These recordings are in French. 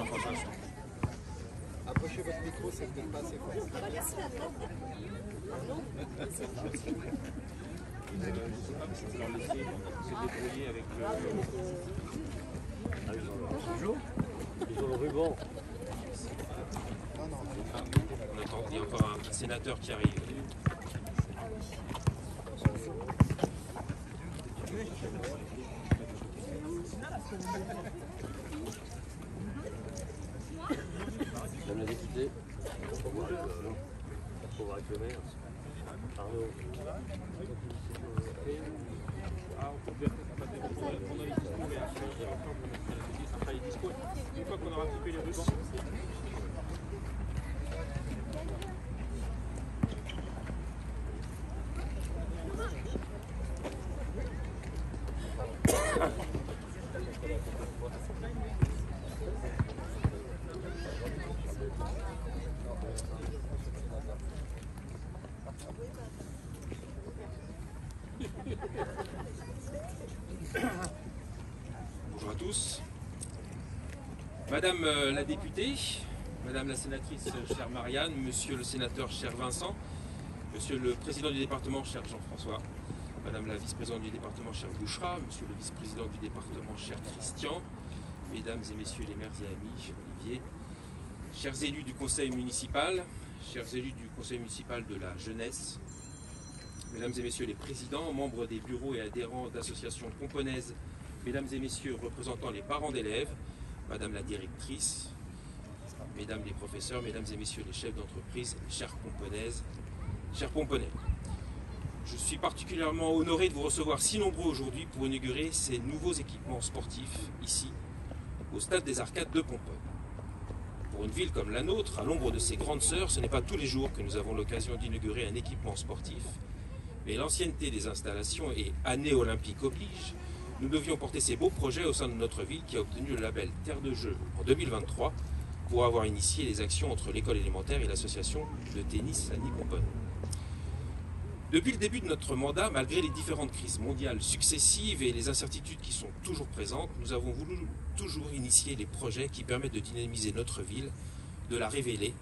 Jean-François. Approchez votre micro, c'est peut-être pas assez fort. Bonjour. Ils ont le ruban. On attend, il y a encore un sénateur qui arrive. Madame la députée, pour voir avec le maire. Arnaud. Une fois qu'on aura coupé les rubans. Bonjour à tous. Madame la députée, Madame la sénatrice chère Marianne, Monsieur le sénateur cher Vincent, Monsieur le président du département cher Jean-François, Madame la vice-présidente du département cher Bouchra, Monsieur le vice-président du département cher Christian, Mesdames et Messieurs les maires et amis, Olivier, chers élus du conseil municipal, chers élus du conseil municipal de la jeunesse, Mesdames et Messieurs les présidents, membres des bureaux et adhérents d'associations pomponaises, Mesdames et Messieurs représentant les parents d'élèves, Madame la directrice, Mesdames les professeurs, Mesdames et Messieurs les chefs d'entreprise, chères pomponaises, chers pomponais. Je suis particulièrement honoré de vous recevoir si nombreux aujourd'hui pour inaugurer ces nouveaux équipements sportifs ici, au stade des Arcades de Pomponne. Pour une ville comme la nôtre, à l'ombre de ses grandes sœurs, ce n'est pas tous les jours que nous avons l'occasion d'inaugurer un équipement sportif. Mais l'ancienneté des installations et année olympique oblige, nous devions porter ces beaux projets au sein de notre ville qui a obtenu le label Terre de Jeux en 2023 pour avoir initié les actions entre l'école élémentaire et l'association de tennis Annie Pomponne. Depuis le début de notre mandat, malgré les différentes crises mondiales successives et les incertitudes qui sont toujours présentes, nous avons voulu toujours initier les projets qui permettent de dynamiser notre ville, de la révéler,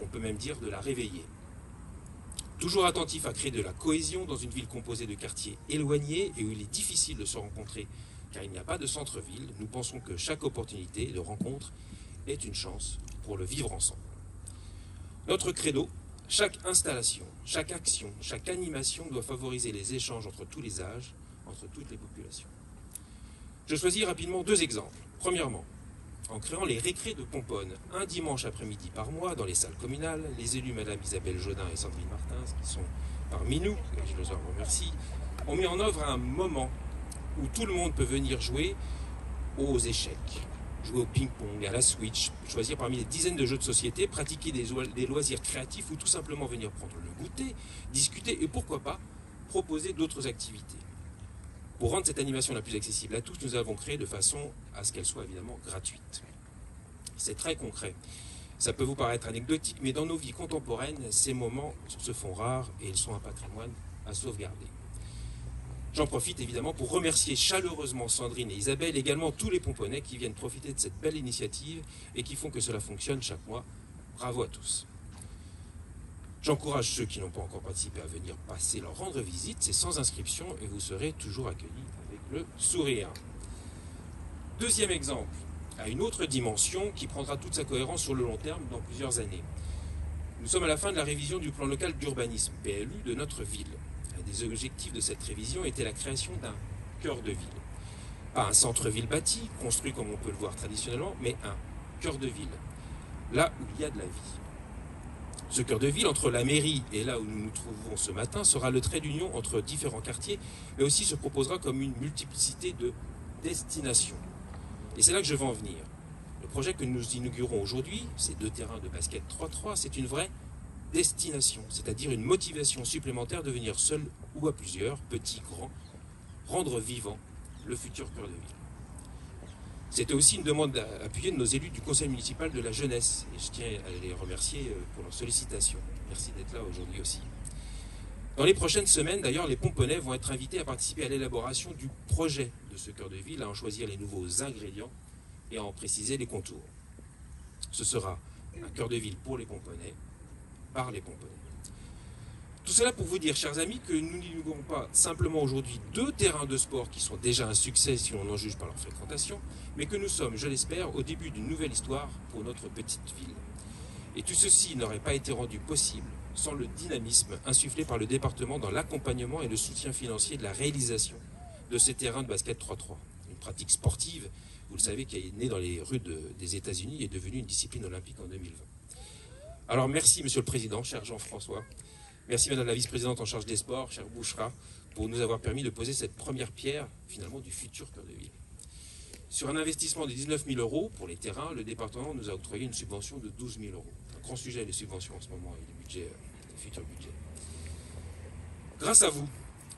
on peut même dire de la réveiller. Toujours attentif à créer de la cohésion dans une ville composée de quartiers éloignés et où il est difficile de se rencontrer car il n'y a pas de centre-ville, nous pensons que chaque opportunité de rencontre est une chance pour le vivre ensemble. Notre credo, chaque installation, chaque action, chaque animation doit favoriser les échanges entre tous les âges, entre toutes les populations. Je choisis rapidement deux exemples. Premièrement, en créant les récrés de Pomponne, un dimanche après-midi par mois dans les salles communales, les élus Madame Isabelle Jodin et Sandrine Martins, qui sont parmi nous, et je les en remercie, ont mis en œuvre un moment où tout le monde peut venir jouer aux échecs, jouer au ping-pong, à la Switch, choisir parmi les dizaines de jeux de société, pratiquer des loisirs créatifs ou tout simplement venir prendre le goûter, discuter et pourquoi pas proposer d'autres activités. Pour rendre cette animation la plus accessible à tous, nous avons créé de façon à ce qu'elle soit évidemment gratuite. C'est très concret. Ça peut vous paraître anecdotique, mais dans nos vies contemporaines, ces moments se font rares et ils sont un patrimoine à sauvegarder. J'en profite évidemment pour remercier chaleureusement Sandrine et Isabelle, également tous les Pomponais qui viennent profiter de cette belle initiative et qui font que cela fonctionne chaque mois. Bravo à tous. J'encourage ceux qui n'ont pas encore participé à venir passer leur rendre visite, c'est sans inscription et vous serez toujours accueillis avec le sourire. Deuxième exemple, à une autre dimension qui prendra toute sa cohérence sur le long terme dans plusieurs années. Nous sommes à la fin de la révision du plan local d'urbanisme, PLU, de notre ville. Un des objectifs de cette révision était la création d'un cœur de ville. Pas un centre-ville bâti, construit comme on peut le voir traditionnellement, mais un cœur de ville, là où il y a de la vie. Ce cœur de ville, entre la mairie et là où nous nous trouvons ce matin, sera le trait d'union entre différents quartiers, mais aussi se proposera comme une multiplicité de destinations. Et c'est là que je veux en venir. Le projet que nous inaugurons aujourd'hui, ces deux terrains de basket 3-3, c'est une vraie destination, c'est-à-dire une motivation supplémentaire de venir seul ou à plusieurs, petits, grands, rendre vivant le futur cœur de ville. C'était aussi une demande appuyée de nos élus du conseil municipal de la jeunesse. Et je tiens à les remercier pour leur sollicitation. Merci d'être là aujourd'hui aussi. Dans les prochaines semaines, d'ailleurs, les Pomponais vont être invités à participer à l'élaboration du projet de ce cœur de ville, à en choisir les nouveaux ingrédients et à en préciser les contours. Ce sera un cœur de ville pour les Pomponais, par les Pomponais. Tout cela pour vous dire, chers amis, que nous n'inaugurons pas simplement aujourd'hui 2 terrains de sport qui sont déjà un succès si on en juge par leur fréquentation, mais que nous sommes, je l'espère, au début d'une nouvelle histoire pour notre petite ville. Et tout ceci n'aurait pas été rendu possible sans le dynamisme insufflé par le département dans l'accompagnement et le soutien financier de la réalisation de ces terrains de basket 3-3. Une pratique sportive, vous le savez, qui est née dans les rues des États-Unis et est devenue une discipline olympique en 2020. Alors merci, Monsieur le Président, cher Jean-François. Merci, Madame la Vice-Présidente en charge des sports, chère Bouchra, pour nous avoir permis de poser cette première pierre, finalement, du futur cœur de ville. Sur un investissement de 19 000 € pour les terrains, le département nous a octroyé une subvention de 12 000 €. Un grand sujet, les subventions en ce moment, et les budgets, les futurs budgets. Grâce à vous,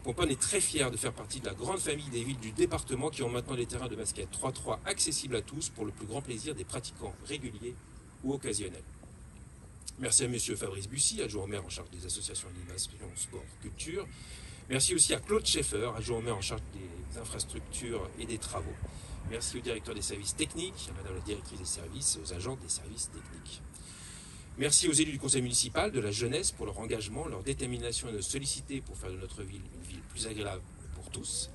Pomponne est très fier de faire partie de la grande famille des villes du département qui ont maintenant des terrains de basket 3-3 accessibles à tous pour le plus grand plaisir des pratiquants réguliers ou occasionnels. Merci à M. Fabrice Bussy, adjoint au maire en charge des associations d'animation, sport, culture. Merci aussi à Claude Schaeffer, adjoint au maire en charge des infrastructures et des travaux. Merci au directeur des services techniques, à Madame la directrice des services, aux agents des services techniques. Merci aux élus du conseil municipal, de la jeunesse pour leur engagement, leur détermination et nos solliciter pour faire de notre ville une ville plus agréable pour tous.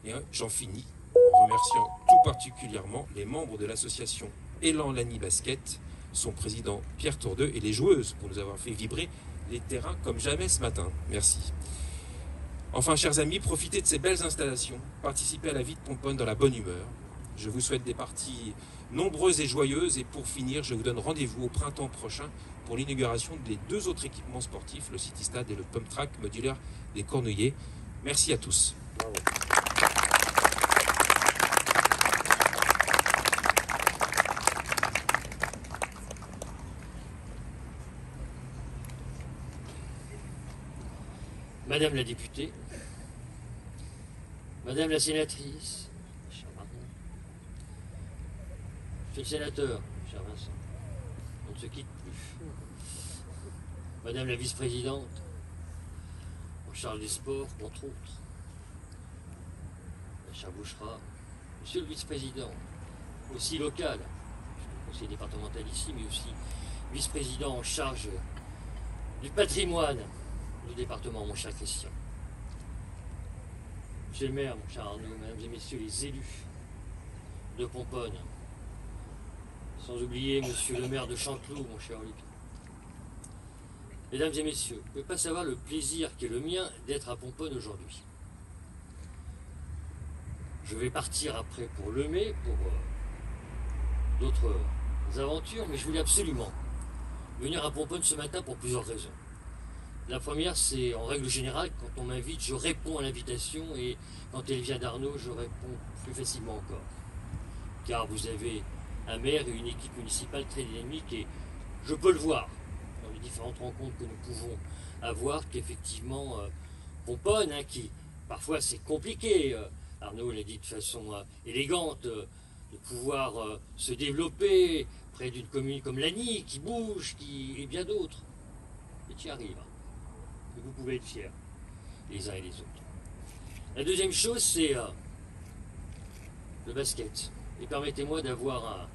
Et j'en finis en remerciant tout particulièrement les membres de l'association Élan Lani Basket, son président Pierre Tourdeux et les joueuses pour nous avoir fait vibrer les terrains comme jamais ce matin. Merci. Enfin, chers amis, profitez de ces belles installations, participez à la vie de Pomponne dans la bonne humeur. Je vous souhaite des parties nombreuses et joyeuses et pour finir, je vous donne rendez-vous au printemps prochain pour l'inauguration des 2 autres équipements sportifs, le City Stade et le Pump Track modulaire des Cornouillers. Merci à tous. Bravo. Madame la députée, Madame la sénatrice, cher Martin, Monsieur le sénateur, cher Vincent, on ne se quitte plus. Madame la vice-présidente, en charge des sports, entre autres, la chère Bouchra, Monsieur le vice-président, aussi local, conseiller départemental ici, mais aussi vice-président en charge du patrimoine du département, mon cher Christian. Monsieur le maire, mon cher Arnaud, mesdames et messieurs les élus de Pomponne, sans oublier monsieur le maire de Chanteloup, mon cher Olivier. Mesdames et messieurs, vous ne pouvez pas savoir le plaisir qui est le mien d'être à Pomponne aujourd'hui. Je vais partir après pour Lemay, pour d'autres aventures, mais je voulais absolument venir à Pomponne ce matin pour plusieurs raisons. La première, c'est en règle générale, quand on m'invite, je réponds à l'invitation et quand elle vient d'Arnaud, je réponds plus facilement encore. Car vous avez un maire et une équipe municipale très dynamique et je peux le voir dans les différentes rencontres que nous pouvons avoir qu'effectivement, Pomponne, qui parfois c'est compliqué, Arnaud l'a dit de façon élégante, de pouvoir se développer près d'une commune comme Lagny qui bouge, et bien d'autres. Et tu y arrives. Et vous pouvez être fiers, les uns et les autres. La deuxième chose, c'est le basket. Et permettez-moi d'avoir un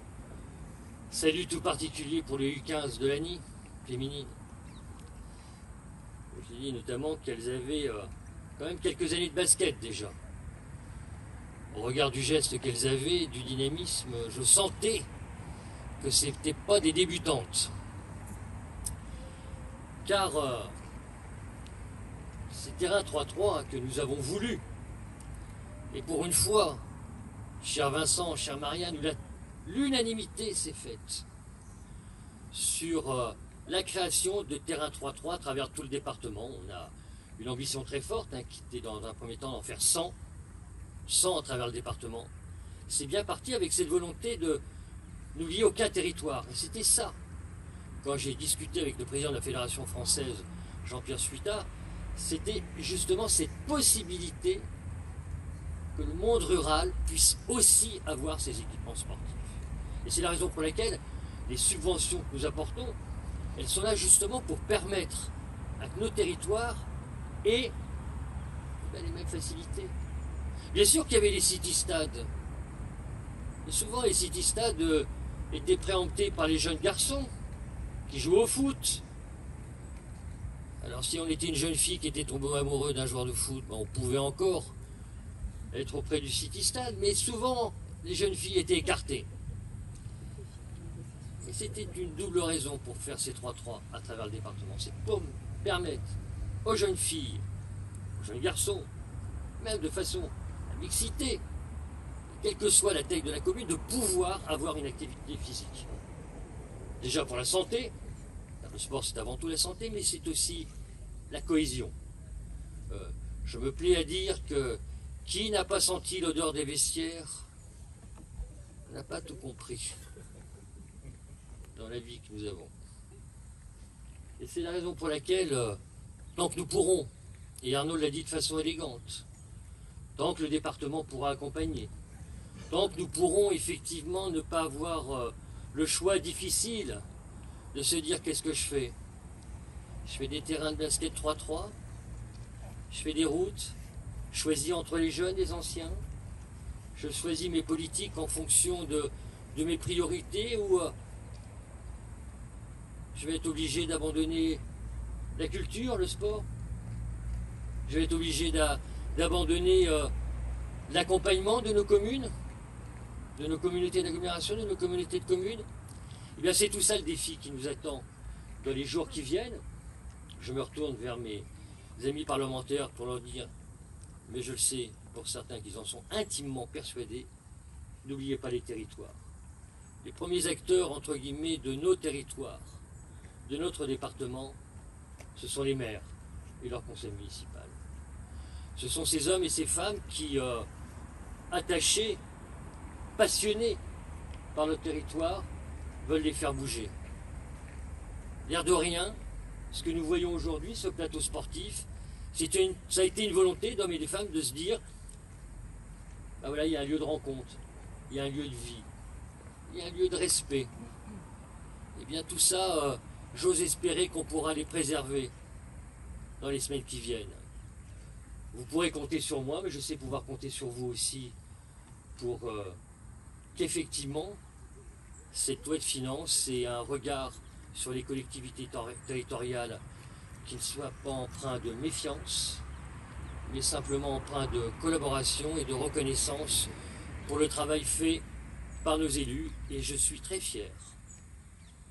salut tout particulier pour les U15 de Lagny, féminines. Je dis notamment qu'elles avaient quand même quelques années de basket déjà. Au regard du geste qu'elles avaient, du dynamisme, je sentais que ce n'étaient pas des débutantes. Car ces terrains 3-3 que nous avons voulu, et pour une fois, cher Vincent, cher Marianne, l'unanimité s'est faite sur la création de terrains 3-3 à travers tout le département. On a une ambition très forte, qui était dans un premier temps d'en faire 100 à travers le département. C'est bien parti avec cette volonté de n'oublier aucun territoire. Et c'était ça. Quand j'ai discuté avec le président de la Fédération française, Jean-Pierre Suita, c'était justement cette possibilité que le monde rural puisse aussi avoir ses équipements sportifs. Et c'est la raison pour laquelle les subventions que nous apportons, elles sont là justement pour permettre à nos territoires aient les mêmes facilités. Bien sûr qu'il y avait les city-stades. Et souvent les city-stades était préempté par les jeunes garçons qui jouent au foot. Alors si on était une jeune fille qui était tombée amoureuse d'un joueur de foot, on pouvait encore être auprès du City Stade, mais souvent les jeunes filles étaient écartées. Et c'était une double raison pour faire ces 3-3 à travers le département. C'est pour permettre aux jeunes filles, aux jeunes garçons, même de façon à mixité, quelle que soit la taille de la commune, de pouvoir avoir une activité physique. Déjà pour la santé, le sport c'est avant tout la santé, mais c'est aussi la cohésion. Je me plais à dire que qui n'a pas senti l'odeur des vestiaires n'a pas tout compris dans la vie que nous avons. Et c'est la raison pour laquelle, tant que nous pourrons, et Arnaud l'a dit de façon élégante, tant que le département pourra accompagner, tant que nous pourrons effectivement ne pas avoir le choix difficile de se dire qu'est-ce que je fais. Je fais des terrains de basket 3-3, je fais des routes, je choisis entre les jeunes et les anciens, je choisis mes politiques en fonction de mes priorités ou je vais être obligé d'abandonner la culture, le sport, je vais être obligé d'abandonner l'accompagnement de nos communes, de nos communautés d'agglomération, de nos communautés de communes. Eh bien, c'est tout ça le défi qui nous attend dans les jours qui viennent. Je me retourne vers mes amis parlementaires pour leur dire, mais je le sais pour certains qu'ils en sont intimement persuadés, n'oubliez pas les territoires. Les premiers acteurs, entre guillemets, de nos territoires, de notre département, ce sont les maires et leur conseil municipal. Ce sont ces hommes et ces femmes qui, attachés, passionnés par notre territoire, veulent les faire bouger. L'air de rien, ce que nous voyons aujourd'hui, ce plateau sportif, ça a été une volonté d'hommes et de femmes de se dire, ben voilà, il y a un lieu de rencontre, il y a un lieu de vie, il y a un lieu de respect. Et bien tout ça, j'ose espérer qu'on pourra les préserver dans les semaines qui viennent. Vous pourrez compter sur moi, mais je sais pouvoir compter sur vous aussi pour qu'effectivement, cette loi de finances ait un regard sur les collectivités territoriales qui ne soit pas empreint de méfiance, mais simplement empreint de collaboration et de reconnaissance pour le travail fait par nos élus. Et je suis très fier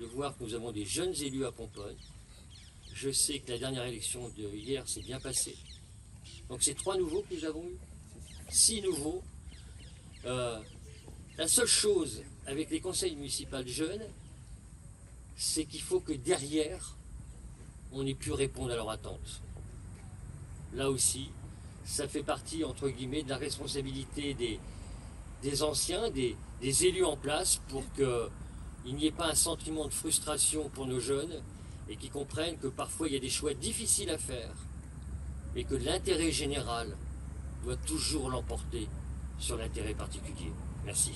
de voir que nous avons des jeunes élus à Pomponne. Je sais que la dernière élection de hier s'est bien passée. Donc c'est 3 nouveaux que nous avons eu, 6 nouveaux. La seule chose avec les conseils municipaux de jeunes, c'est qu'il faut que derrière, on ait pu répondre à leurs attentes. Là aussi, ça fait partie, entre guillemets, de la responsabilité des anciens, des élus en place, pour qu'il n'y ait pas un sentiment de frustration pour nos jeunes, et qu'ils comprennent que parfois il y a des choix difficiles à faire, et que l'intérêt général doit toujours l'emporter sur l'intérêt particulier. Merci.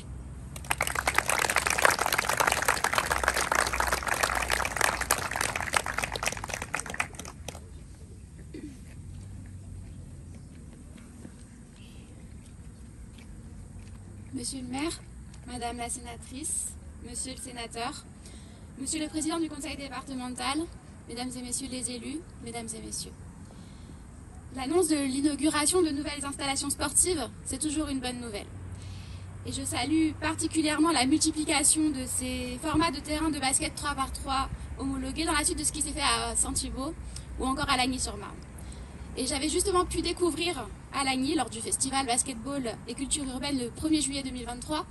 Monsieur le maire, madame la sénatrice, monsieur le sénateur, monsieur le président du conseil départemental, mesdames et messieurs les élus, mesdames et messieurs. L'annonce de l'inauguration de nouvelles installations sportives, c'est toujours une bonne nouvelle. Et je salue particulièrement la multiplication de ces formats de terrain de basket 3x3 homologués dans la suite de ce qui s'est fait à Saint-Thibault ou encore à Lagny-sur-Marne. Et j'avais justement pu découvrir à Lagny, lors du festival Basketball et Culture Urbaine le 1er juillet 2023,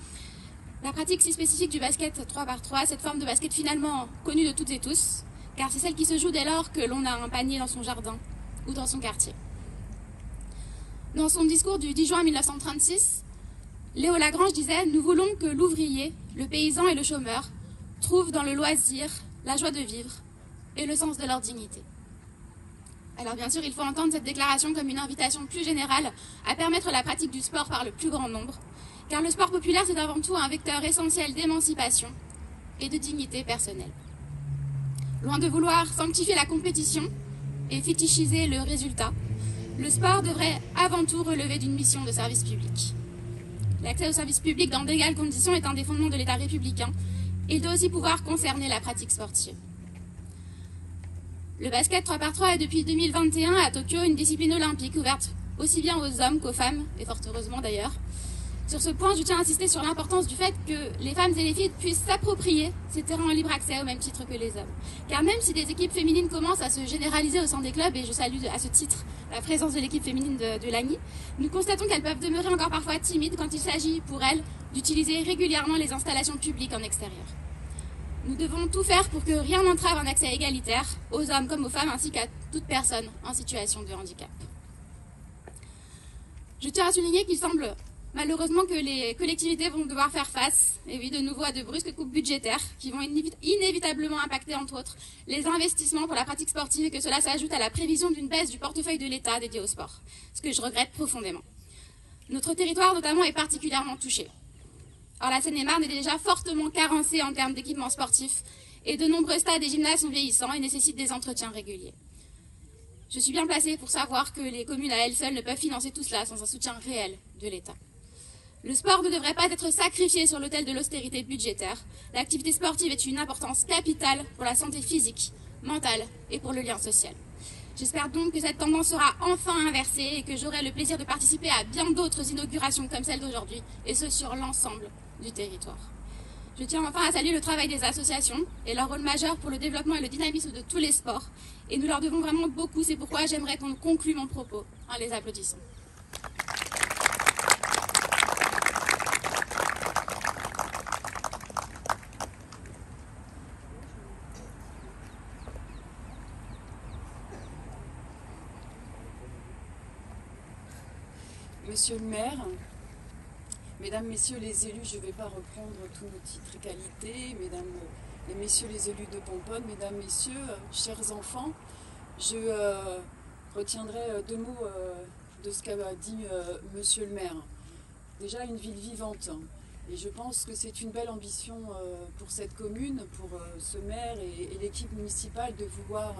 la pratique si spécifique du basket 3x3, cette forme de basket finalement connue de toutes et tous, car c'est celle qui se joue dès lors que l'on a un panier dans son jardin ou dans son quartier. Dans son discours du 10 juin 1936, Léo Lagrange disait « Nous voulons que l'ouvrier, le paysan et le chômeur trouvent dans le loisir la joie de vivre et le sens de leur dignité. » Alors bien sûr, il faut entendre cette déclaration comme une invitation plus générale à permettre la pratique du sport par le plus grand nombre, car le sport populaire, c'est avant tout un vecteur essentiel d'émancipation et de dignité personnelle. Loin de vouloir sanctifier la compétition et fétichiser le résultat, le sport devrait avant tout relever d'une mission de service public. L'accès au service public dans d'égales conditions est un des fondements de l'État républicain il doit aussi pouvoir concerner la pratique sportive. Le basket 3x3 est depuis 2021 à Tokyo une discipline olympique ouverte aussi bien aux hommes qu'aux femmes, et fort heureusement d'ailleurs. Sur ce point, je tiens à insister sur l'importance du fait que les femmes et les filles puissent s'approprier ces terrains en libre accès au même titre que les hommes. Car même si des équipes féminines commencent à se généraliser au sein des clubs, et je salue à ce titre la présence de l'équipe féminine de l'ANI, nous constatons qu'elles peuvent demeurer encore parfois timides quand il s'agit pour elles d'utiliser régulièrement les installations publiques en extérieur. Nous devons tout faire pour que rien n'entrave un accès égalitaire aux hommes comme aux femmes ainsi qu'à toute personne en situation de handicap. Je tiens à souligner qu'il semble malheureusement que les collectivités vont devoir faire face, et oui, de nouveau à de brusques coupes budgétaires qui vont inévitablement impacter, entre autres, les investissements pour la pratique sportive et que cela s'ajoute à la prévision d'une baisse du portefeuille de l'État dédié au sport, ce que je regrette profondément. Notre territoire, notamment, est particulièrement touché. Or, la Seine-et-Marne est déjà fortement carencée en termes d'équipements sportifs et de nombreux stades et gymnases sont vieillissants et nécessitent des entretiens réguliers. Je suis bien placée pour savoir que les communes à elles seules ne peuvent financer tout cela sans un soutien réel de l'État. Le sport ne devrait pas être sacrifié sur l'autel de l'austérité budgétaire. L'activité sportive est une importance capitale pour la santé physique, mentale et pour le lien social. J'espère donc que cette tendance sera enfin inversée et que j'aurai le plaisir de participer à bien d'autres inaugurations comme celle d'aujourd'hui, et ce sur l'ensemble du territoire. Je tiens enfin à saluer le travail des associations et leur rôle majeur pour le développement et le dynamisme de tous les sports. Et nous leur devons vraiment beaucoup, c'est pourquoi j'aimerais qu'on conclue mon propos en les applaudissant. Monsieur le maire, mesdames, messieurs les élus, je ne vais pas reprendre tous nos titres et qualités, mesdames et messieurs les élus de Pomponne, mesdames, messieurs, chers enfants, je retiendrai deux mots de ce qu'a dit monsieur le maire. Déjà, une ville vivante, et je pense que c'est une belle ambition pour cette commune, pour ce maire et l'équipe municipale de vouloir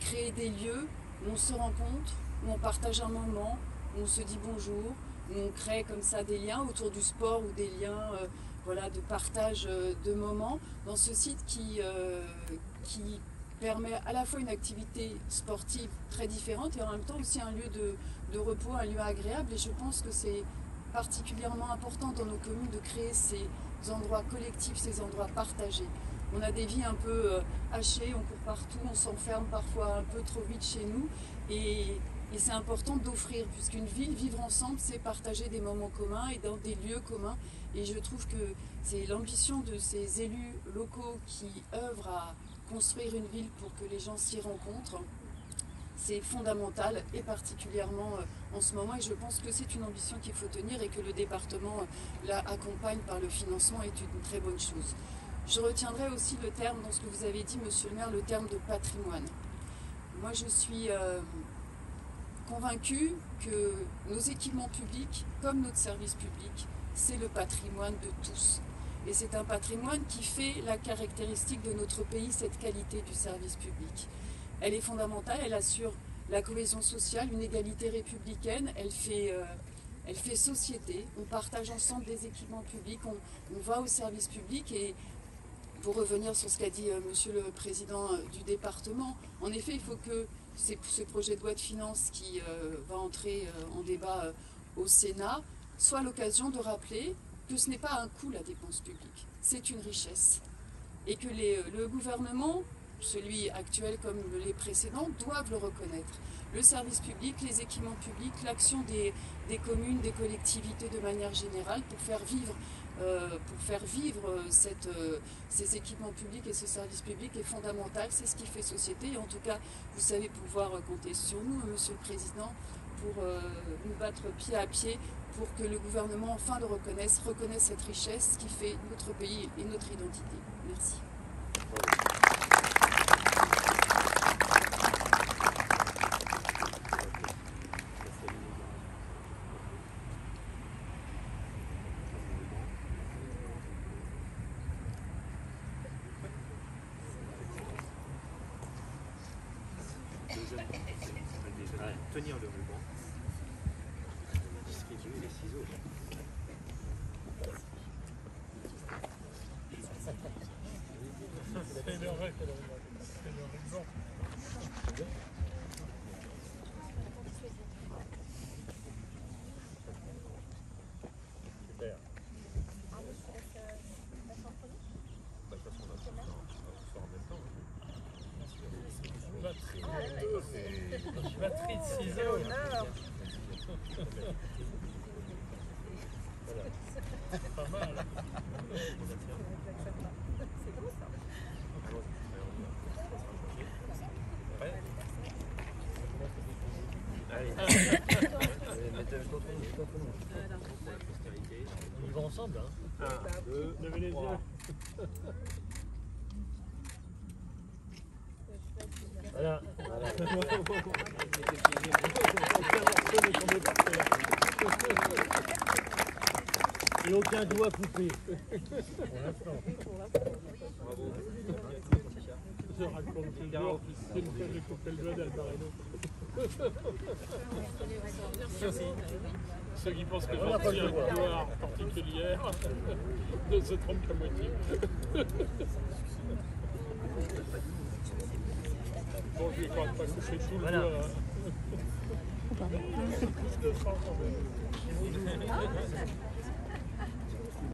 créer des lieux où on se rencontre, où on partage un moment, où on se dit bonjour, où on crée comme ça des liens autour du sport ou des liens voilà, de partage de moments dans ce site qui permet à la fois une activité sportive très différente et en même temps aussi un lieu de repos, un lieu agréable. Et je pense que c'est particulièrement important dans nos communes de créer ces endroits collectifs, ces endroits partagés. On a des vies un peu hachées, on court partout, on s'enferme parfois un peu trop vite chez nous. Et c'est important d'offrir, puisqu'une ville, vivre ensemble, c'est partager des moments communs et dans des lieux communs. Et je trouve que c'est l'ambition de ces élus locaux qui œuvrent à construire une ville pour que les gens s'y rencontrent. C'est fondamental et particulièrement en ce moment. Et je pense que c'est une ambition qu'il faut tenir et que le département l'accompagne par le financement est une très bonne chose. Je retiendrai aussi le terme, dans ce que vous avez dit, monsieur le maire, le terme de patrimoine. Moi, je suis convaincue que nos équipements publics, comme notre service public, c'est le patrimoine de tous. Et c'est un patrimoine qui fait la caractéristique de notre pays, cette qualité du service public. Elle est fondamentale, elle assure la cohésion sociale, une égalité républicaine, elle fait société, on partage ensemble des équipements publics, on va au service public. Et pour revenir sur ce qu'a dit monsieur le président du département, en effet, il faut que ce projet de loi de finances qui va entrer en débat au Sénat soit l'occasion de rappeler que ce n'est pas un coût la dépense publique, c'est une richesse. Et que le gouvernement, celui actuel comme les précédents, doivent le reconnaître. Le service public, les équipements publics, l'action des communes, des collectivités de manière générale pour faire vivre ces équipements publics et ce service public est fondamental, c'est ce qui fait société. Et en tout cas, vous savez pouvoir compter sur nous, monsieur le président, pour nous battre pied à pied pour que le gouvernement enfin le reconnaisse cette richesse qui fait notre pays et notre identité. Merci. Tenir le ruban, distribuer les ciseaux. vrai que c'est leur exemple. Super. Batterie de ciseaux. C'est pas mal. On y va ensemble, hein. 1, 2, levez les yeux. Voilà. Et aucun doigt coupé. Pour l'instant. Je raconte toujours qu'une fois j'ai coupé le doigt d'Albarino. Ceux qui pensent que j'en tire une gloire particulière ne se trompent qu'à moitié. Bon, je vais pas couper tout le doigt. Je le sens quand même.